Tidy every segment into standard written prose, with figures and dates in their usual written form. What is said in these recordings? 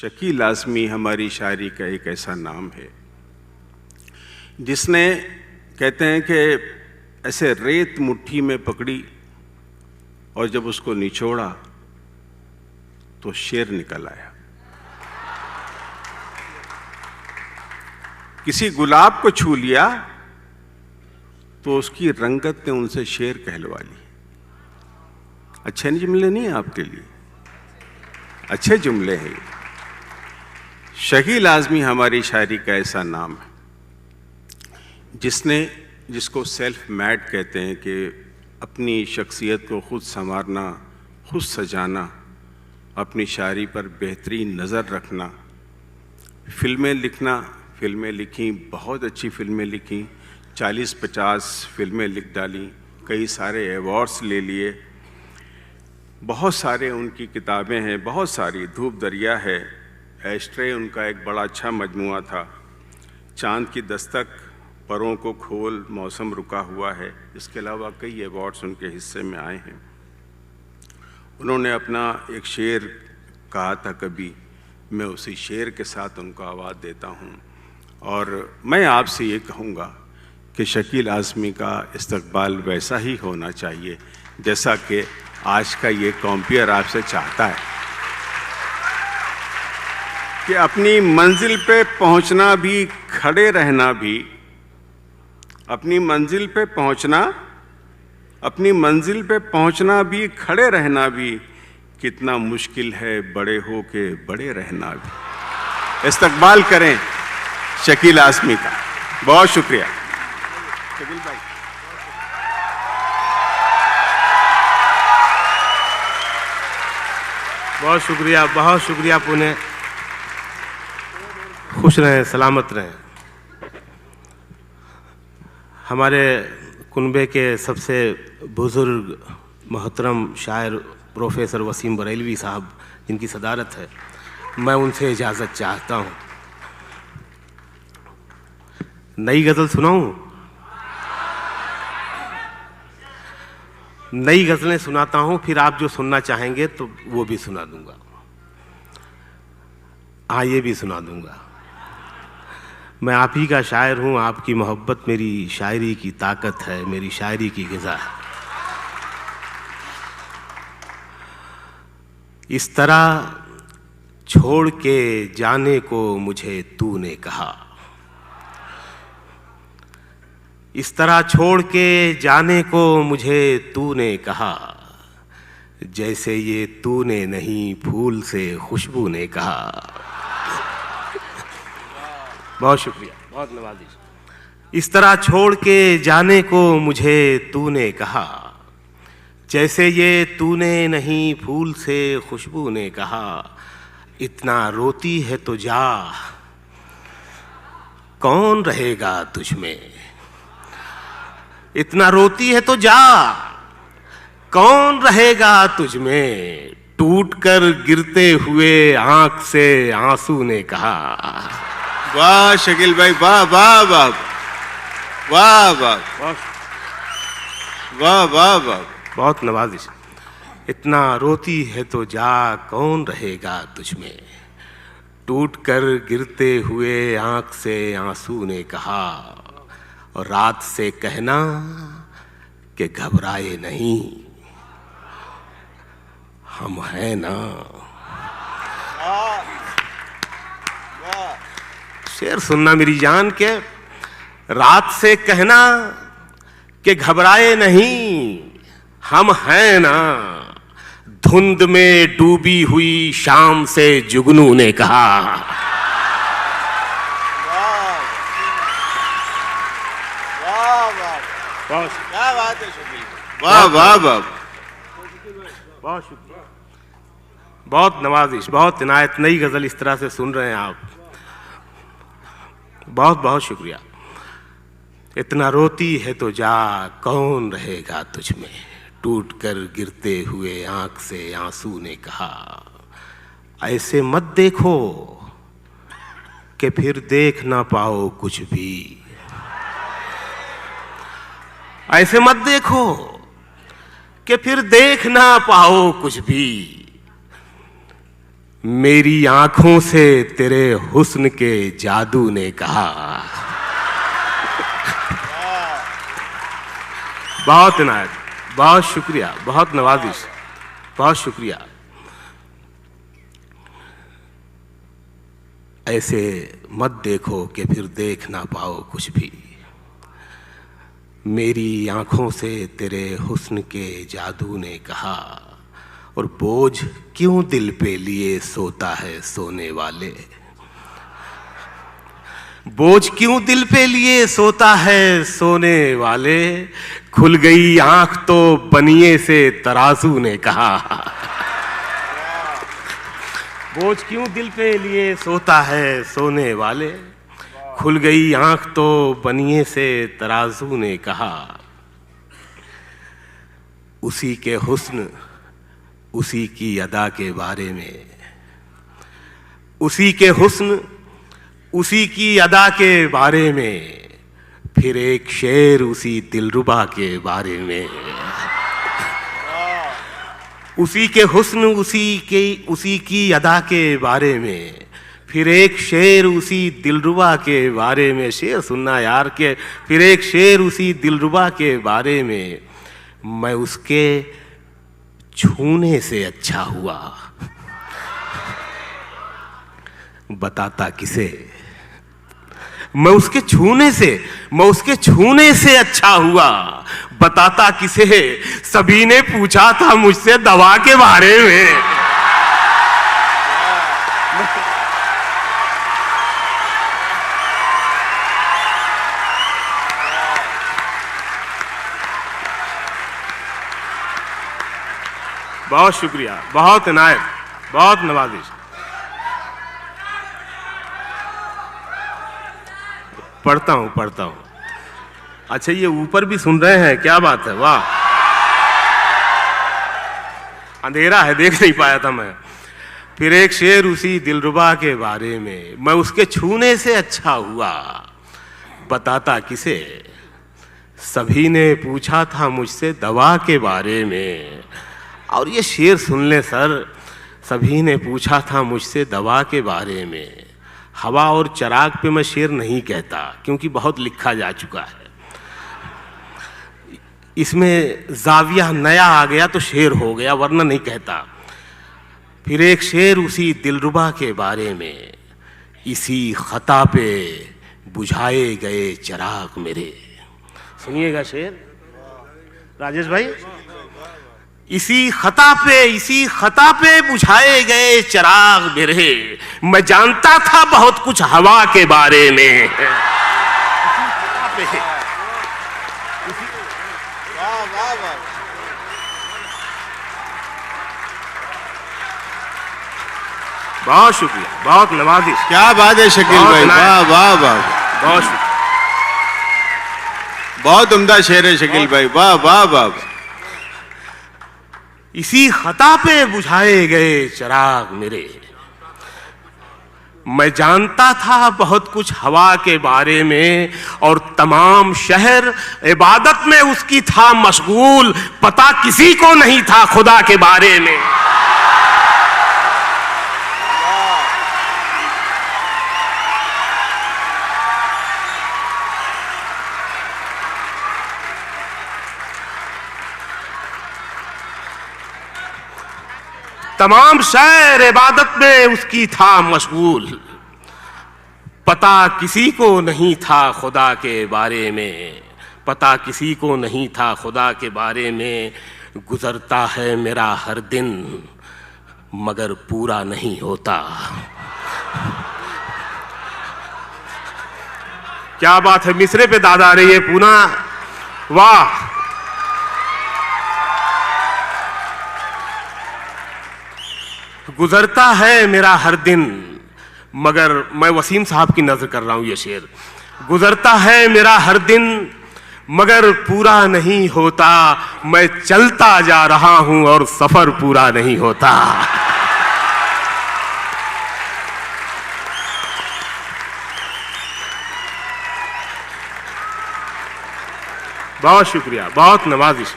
शकील आज़मी हमारी शायरी का एक ऐसा नाम है जिसने, कहते हैं कि ऐसे रेत मुट्ठी में पकड़ी और जब उसको निचोड़ा तो शेर निकल आया। किसी गुलाब को छू लिया तो उसकी रंगत ने उनसे शेर कहलवा ली। अच्छे जुमले नहीं हैं आपके लिए, अच्छे जुमले हैं। शकील आज़मी हमारी शायरी का ऐसा नाम है जिसको सेल्फ मेड कहते हैं, कि अपनी शख्सियत को खुद संवारना, खुद सजाना, अपनी शायरी पर बेहतरीन नज़र रखना, फिल्में लिखना, फिल्में लिखी, बहुत अच्छी फिल्में लिखी, 40-50 फिल्में लिख डाली, कई सारे अवार्ड्स ले लिए, बहुत सारे उनकी किताबें हैं, बहुत सारी। धूप दरिया है, एस्ट्रे उनका एक बड़ा अच्छा मजमुआ था, चांद की दस्तक, परों को खोल, मौसम रुका हुआ है। इसके अलावा कई अवार्ड्स उनके हिस्से में आए हैं। उन्होंने अपना एक शेर कहा था कभी, मैं उसी शेर के साथ उनको आवाज़ देता हूँ। और मैं आपसे ये कहूँगा कि शकील आज़मी का इस्तकबाल वैसा ही होना चाहिए जैसा कि आज का ये कॉम्पियर आपसे चाहता है, कि अपनी मंजिल पे पहुंचना भी, खड़े रहना भी, अपनी मंजिल पे पहुंचना भी, खड़े रहना भी कितना मुश्किल है, बड़े हो के बड़े रहना भी। इस्तकबाल करें शकील आज़मी का। बहुत शुक्रिया शकील भाई। बहुत शुक्रिया पुणे। खुश रहें, सलामत रहें। हमारे कुनबे के सबसे बुज़ुर्ग मोहतरम शायर प्रोफेसर वसीम बरेलवी साहब, जिनकी सदारत है, मैं उनसे इजाज़त चाहता हूँ। नई गज़ल सुनाऊँ? नई गज़लें सुनाता हूँ, फिर आप जो सुनना चाहेंगे तो वो भी सुना दूंगा। हाँ, ये भी सुना दूंगा। मैं आप ही का शायर हूँ, आपकी मोहब्बत मेरी शायरी की ताकत है, मेरी शायरी की ग़िज़ा है। इस तरह छोड़ के जाने को मुझे तूने कहा, इस तरह छोड़ के जाने को मुझे तूने कहा, जैसे ये तूने नहीं फूल से खुशबू ने कहा। बहुत शुक्रिया, बहुत नवाजिश। इस तरह छोड़ के जाने को मुझे तूने कहा, जैसे ये तूने नहीं फूल से खुशबू ने कहा। इतना रोती है तो जा, कौन रहेगा तुझ में। इतना रोती है तो जा, कौन रहेगा तुझ में। टूट कर गिरते हुए आंख से आंसू ने कहा। वाह शकील भाई, वाह वाह वाह वाह वाह वाह वाह वाह। बहुत नवाजिश। इतना रोती है तो जा, कौन रहेगा तुझ में। टूट कर गिरते हुए आंख से आंसू ने कहा। और रात से कहना कि घबराए नहीं, हम हैं ना। शेर सुनना मेरी जान के। रात से कहना कि घबराए नहीं, हम हैं ना। धुंध में डूबी हुई शाम से जुगनू ने कहा। क्या बात है शकील, वाह वाह वाह। बहुत शुक्रिया, बहुत नवाजिश, बहुत इनायत। नई गज़ल इस तरह से सुन रहे हैं आप, बहुत बहुत शुक्रिया। इतना रोती है तो जा, कौन रहेगा तुझ में। टूट कर गिरते हुए आंख से आंसू ने कहा। ऐसे मत देखो कि फिर देख ना पाओ कुछ भी। ऐसे मत देखो कि फिर देख ना पाओ कुछ भी। मेरी आंखों से तेरे हुस्न के जादू ने कहा। बहुत इनायत, बहुत शुक्रिया, बहुत नवाजिश, बहुत शुक्रिया। ऐसे मत देखो कि फिर देख ना पाओ कुछ भी। मेरी आंखों से तेरे हुस्न के जादू ने कहा, और बोझ क्यों दिल पे लिए सोता है सोने वाले। बोझ क्यों दिल पे लिए सोता है सोने वाले। खुल गई आंख तो बनिए से तराजू ने कहा। बोझ क्यों दिल पे लिए सोता है सोने वाले। खुल गई आंख तो बनिए से तराजू ने कहा। उसी के हुस्न उसी की अदा के बारे में, उसी के हुस्न उसी की अदा के बारे में, फिर एक शेर उसी दिलरुबा के बारे में। उसी के हुस्न उसी की अदा के बारे में, फिर एक शेर उसी दिलरुबा के बारे में। शेर सुनना यार के, फिर एक शेर उसी दिलरुबा के बारे में। मैं उसके छूने से अच्छा हुआ, बताता किसे। मैं उसके छूने से अच्छा हुआ, बताता किसे। सभी ने पूछा था मुझसे दवा के बारे में। बहुत शुक्रिया, बहुत इनायत, बहुत नवाजिश। पढ़ता हूं। अच्छा, ये ऊपर भी सुन रहे हैं, क्या बात है, वाह। अंधेरा है, देख नहीं पाया था मैं। फिर एक शेर उसी दिलरुबा के बारे में, मैं उसके छूने से अच्छा हुआ, बताता किसे। सभी ने पूछा था मुझसे दवा के बारे में। और ये शेर सुन ले सर, सभी ने पूछा था मुझसे दवा के बारे में। हवा और चराग पे मैं शेर नहीं कहता, क्योंकि बहुत लिखा जा चुका है। इसमें जाविया नया आ गया तो शेर हो गया, वरना नहीं कहता। फिर एक शेर उसी दिलरुबा के बारे में, इसी खता पे बुझाए गए चिराग मेरे। सुनिएगा शेर राजेश भाई। इसी खता पे बुझाए गए चिराग मेरे। मैं जानता था बहुत कुछ हवा के बारे में। बहुत शुक्रिया, बहुत नवाजिश। क्या बात है शकील भाई, वाह वाह वाह, बहुत शुक्रिया, बहुत उम्दा शेर है शकील भाई, वाह वाह वाह। इसी खता पे बुझाए गए चिराग मेरे। मैं जानता था बहुत कुछ हवा के बारे में, और तमाम शहर इबादत में उसकी था मशगूल। पता किसी को नहीं था खुदा के बारे में। तमाम शहर इबादत में उसकी था मशगूल। पता किसी को नहीं था खुदा के बारे में। पता किसी को नहीं था खुदा के बारे में। गुजरता है मेरा हर दिन मगर पूरा नहीं होता। क्या बात है, मिसरे पे दाद आ रही है पूना, वाह। गुजरता है मेरा हर दिन मगर, मैं वसीम साहब की नजर कर रहा हूं ये शेर। गुजरता है मेरा हर दिन मगर पूरा नहीं होता। मैं चलता जा रहा हूं और सफर पूरा नहीं होता। बहुत शुक्रिया, बहुत नवाजिश।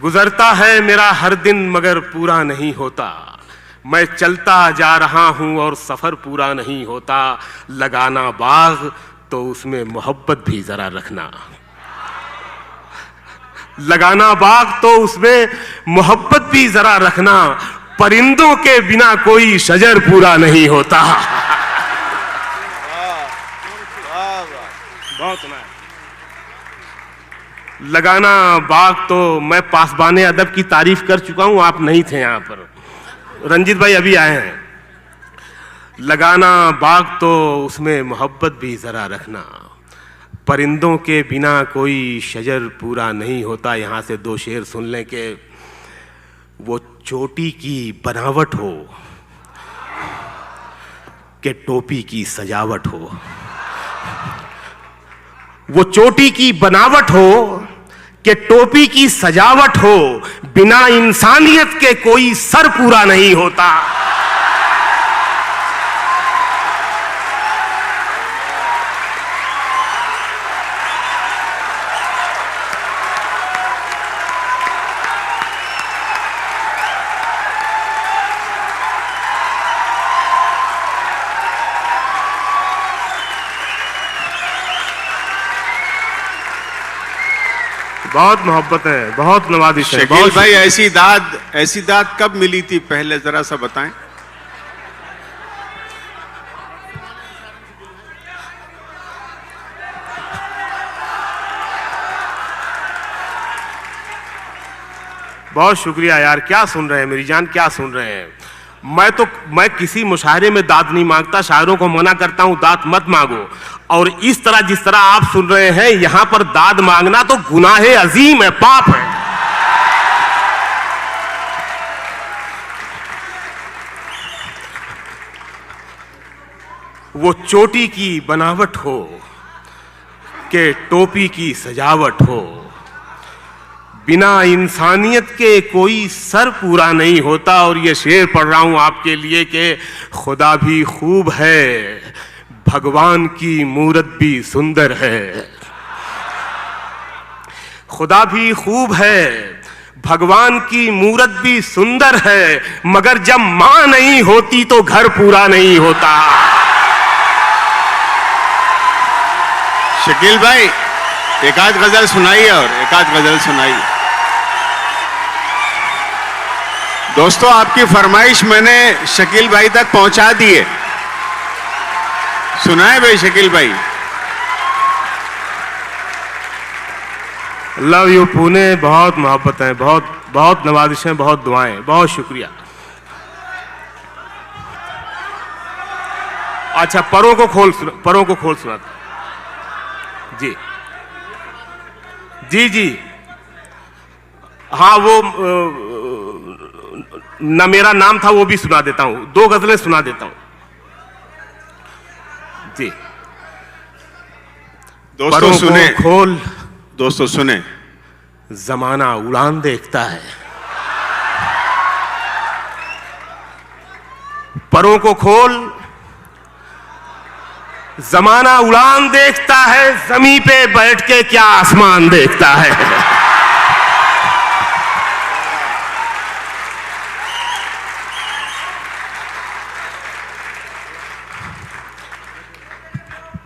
गुजरता है मेरा हर दिन मगर पूरा नहीं होता। मैं चलता जा रहा हूं और सफर पूरा नहीं होता, लगाना बाग तो उसमें मोहब्बत भी जरा रखना, लगाना बाग तो उसमें मोहब्बत भी जरा रखना, परिंदों के बिना कोई शजर पूरा नहीं होता। बहुत ना लगाना बाग तो मैं पासबाने अदब की तारीफ कर चुका हूं, आप नहीं थे यहां पर, रंजीत भाई अभी आए हैं। लगाना बाग तो उसमें मोहब्बत भी जरा रखना, परिंदों के बिना कोई शजर पूरा नहीं होता। यहां से दो शेर सुन लें कि वो चोटी की बनावट हो कि टोपी की सजावट हो, वो चोटी की बनावट हो कि टोपी की सजावट हो, बिना इंसानियत के कोई सर पूरा नहीं होता। बहुत मोहब्बत है, बहुत नवाजिश है। शकील भाई ऐसी दाद कब मिली थी, पहले जरा सा बताएं। बहुत शुक्रिया यार, क्या सुन रहे हैं मेरी जान, क्या सुन रहे हैं। मैं किसी मुशायरे में दाद नहीं मांगता, शायरों को मना करता हूं दाद मत मांगो। और इस तरह जिस तरह आप सुन रहे हैं, यहां पर दाद मांगना तो गुनाहे अजीम है, पाप है। वो चोटी की बनावट हो कि टोपी की सजावट हो, बिना इंसानियत के कोई सर पूरा नहीं होता। और ये शेर पढ़ रहा हूं आपके लिए कि खुदा भी खूब है, भगवान की मूरत भी सुंदर है। खुदा भी खूब है, भगवान की मूरत भी सुंदर है, मगर जब मां नहीं होती तो घर पूरा नहीं होता। शकील भाई एक आध गजल सुनाइए, और एक आध गजल सुनाइए। दोस्तों आपकी फरमाइश मैंने शकील भाई तक पहुंचा दी है, सुनाए भाई शकील भाई। लव यू पुणे, बहुत मोहब्बत है, बहुत बहुत नवाजिशें, बहुत दुआएं, बहुत शुक्रिया। अच्छा परों को खोल सुनाता जी जी जी। हाँ वो न मेरा नाम था वो भी सुना देता हूं, दो गजलें सुना देता हूं जी। दोस्तों सुने, खोल, दोस्तों सुने, जमाना उड़ान देखता है, परों को खोल, जमाना उड़ान देखता है, जमीन पे बैठ के क्या आसमान देखता है।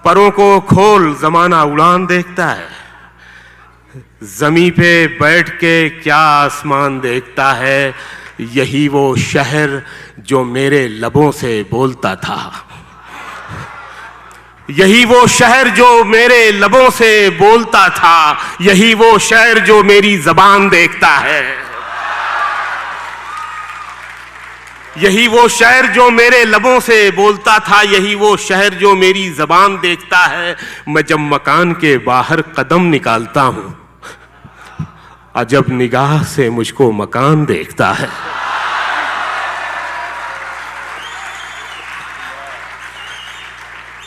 परों को खोल, जमाना उड़ान देखता है, जमीन पे बैठ के क्या आसमान देखता है। यही वो शहर जो मेरे लबों से बोलता था, यही वो शहर जो मेरे लबों से बोलता था, यही वो शहर जो मेरी जबान देखता है, यही वो शहर जो मेरे लबों से बोलता था, यही वो शहर जो मेरी जबान देखता है। मैं जब मकान के बाहर कदम निकालता हूं, अजब निगाह से मुझको मकान देखता है।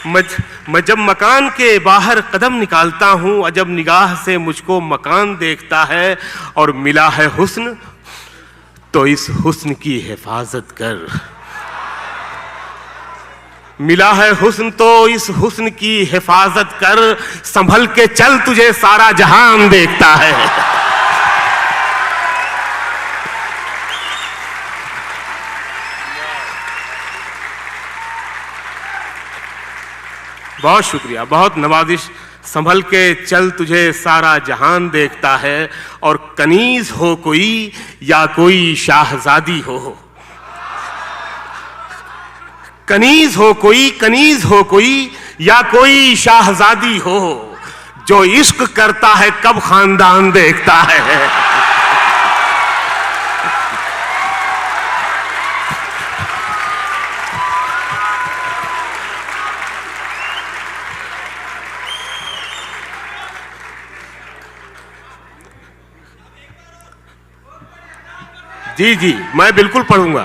मैं जब मकान के बाहर कदम निकालता हूं, अजब निगाह से मुझको मकान देखता है। और मिला है हुस्न तो इस हुस्न की हिफाजत कर, मिला है हुस्न तो इस हुस्न की हिफाजत कर, संभल के चल तुझे सारा जहान देखता है। बहुत शुक्रिया, बहुत नवाजिश। संभल के चल, तुझे सारा जहान देखता है, और कनीज हो कोई या कोई शाहजादी हो। कनीज हो कोई या कोई शाहजादी हो, जो इश्क करता है कब खानदान देखता है। जी जी, मैं बिल्कुल पढ़ूंगा,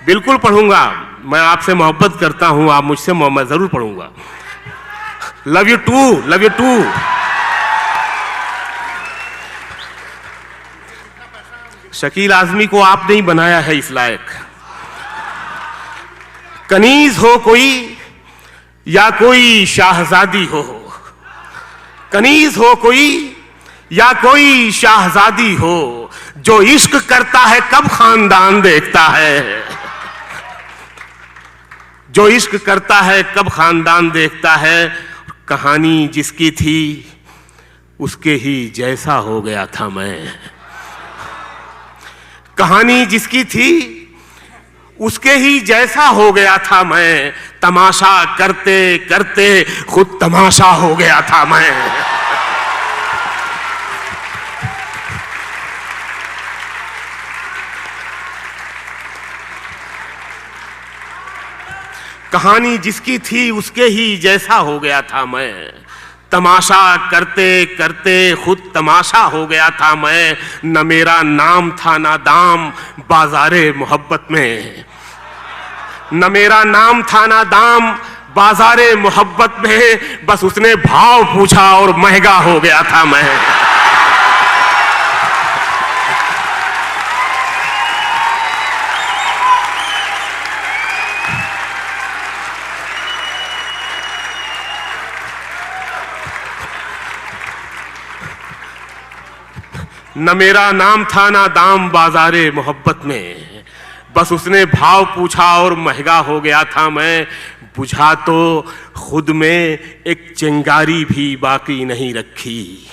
बिल्कुल पढ़ूंगा। मैं आपसे मोहब्बत करता हूं, आप मुझसे, मैं जरूर पढ़ूंगा। Love you too. Shakeel Azmi को आपने ही बनाया है इस लायक। कनीज हो कोई या कोई शाहजादी हो, कनीज हो कोई या कोई शाहजादी हो, जो इश्क करता है कब खानदान देखता है। जो इश्क करता है कब खानदान देखता है। कहानी जिसकी थी उसके ही जैसा हो गया था मैं। कहानी जिसकी थी उसके ही जैसा हो गया था मैं। तमाशा करते करते खुद तमाशा हो गया था मैं। कहानी जिसकी थी उसके ही जैसा हो गया था मैं। तमाशा करते करते खुद तमाशा हो गया था मैं। न मेरा नाम था ना दाम बाजारे मोहब्बत में। न मेरा नाम था ना दाम बाजारे मोहब्बत में। बस उसने भाव पूछा और महंगा हो गया था मैं। न मेरा नाम था ना दाम बाजारे मोहब्बत में। बस उसने भाव पूछा और महंगा हो गया था मैं। बुझा तो खुद में एक चिंगारी भी बाकी नहीं रखी।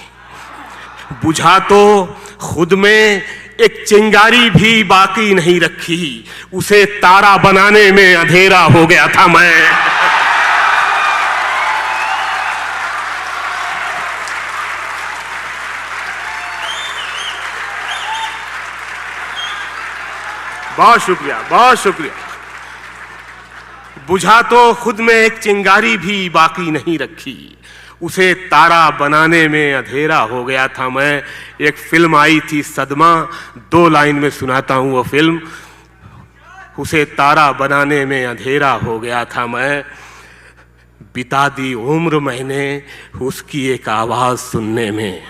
बुझा तो खुद में एक चिंगारी भी बाकी नहीं रखी। उसे तारा बनाने में अंधेरा हो गया था मैं। बहुत शुक्रिया, बहुत शुक्रिया। बुझा तो खुद में एक चिंगारी भी बाकी नहीं रखी। उसे तारा बनाने में अंधेरा हो गया था मैं। एक फिल्म आई थी सदमा, 2 लाइन में सुनाता हूं वो फिल्म। उसे तारा बनाने में अंधेरा हो गया था मैं। बिता दी उम्र मैंने उसकी एक आवाज सुनने में।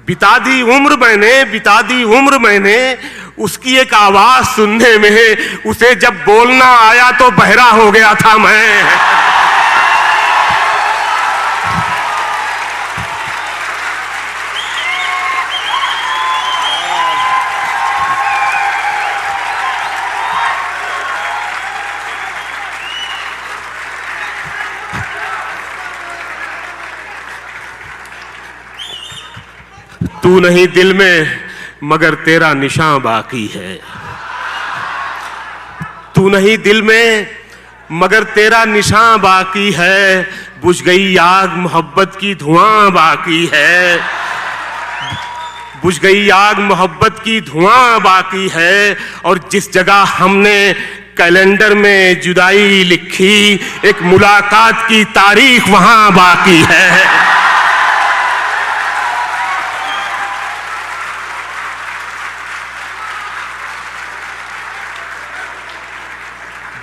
बिता दी उम्र मैंने उसकी एक आवाज सुनने में। उसे जब बोलना आया तो बहरा हो गया था मैं। तू नहीं दिल में मगर तेरा निशान बाकी है। तू नहीं दिल में मगर तेरा निशान बाकी है। बुझ गई आग मोहब्बत की धुआं बाकी है। बुझ गई आग मोहब्बत की धुआं बाकी है। और जिस जगह हमने कैलेंडर में जुदाई लिखी, एक मुलाकात की तारीख वहां बाकी है।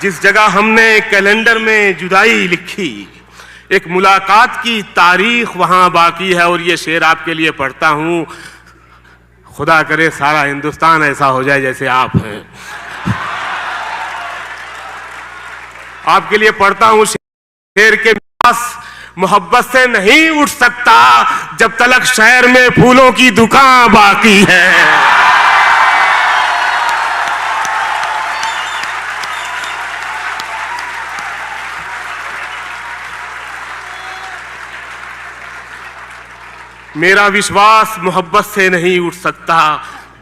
जिस जगह हमने कैलेंडर में जुदाई लिखी, एक मुलाकात की तारीख वहां बाकी है। और ये शेर आपके लिए पढ़ता हूं। खुदा करे सारा हिंदुस्तान ऐसा हो जाए जैसे आप हैं। आपके लिए पढ़ता हूं शेर के पास। मोहब्बत से नहीं उठ सकता जब तलक शहर में फूलों की दुकान बाकी है। मेरा विश्वास मोहब्बत से नहीं उठ सकता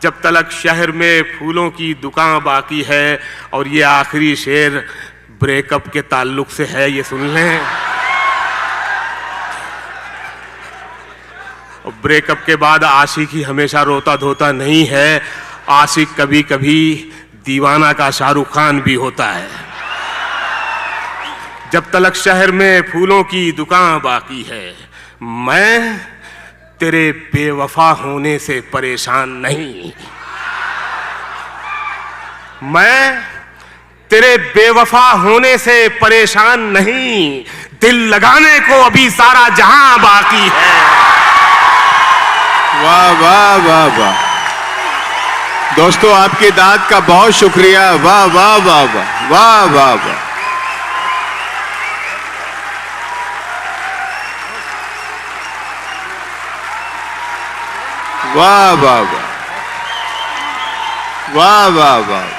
जब तलक शहर में फूलों की दुकान बाकी है। और ये आखिरी शेर ब्रेकअप के ताल्लुक से है, ये सुन लें। ब्रेकअप के बाद आशिक ही हमेशा रोता धोता नहीं है, आशिक कभी कभी दीवाना का शाहरुख खान भी होता है। जब तलक शहर में फूलों की दुकान बाकी है, मैं तेरे बेवफा होने से परेशान नहीं। मैं तेरे बेवफा होने से परेशान नहीं, दिल लगाने को अभी सारा जहां बाकी है। वाह वाह वाह वाह दोस्तों, आपकी दाद का बहुत शुक्रिया। वाह वाह वाह वाह वाह वाह वाह। वाह वाह वाह वाह वाह वाह।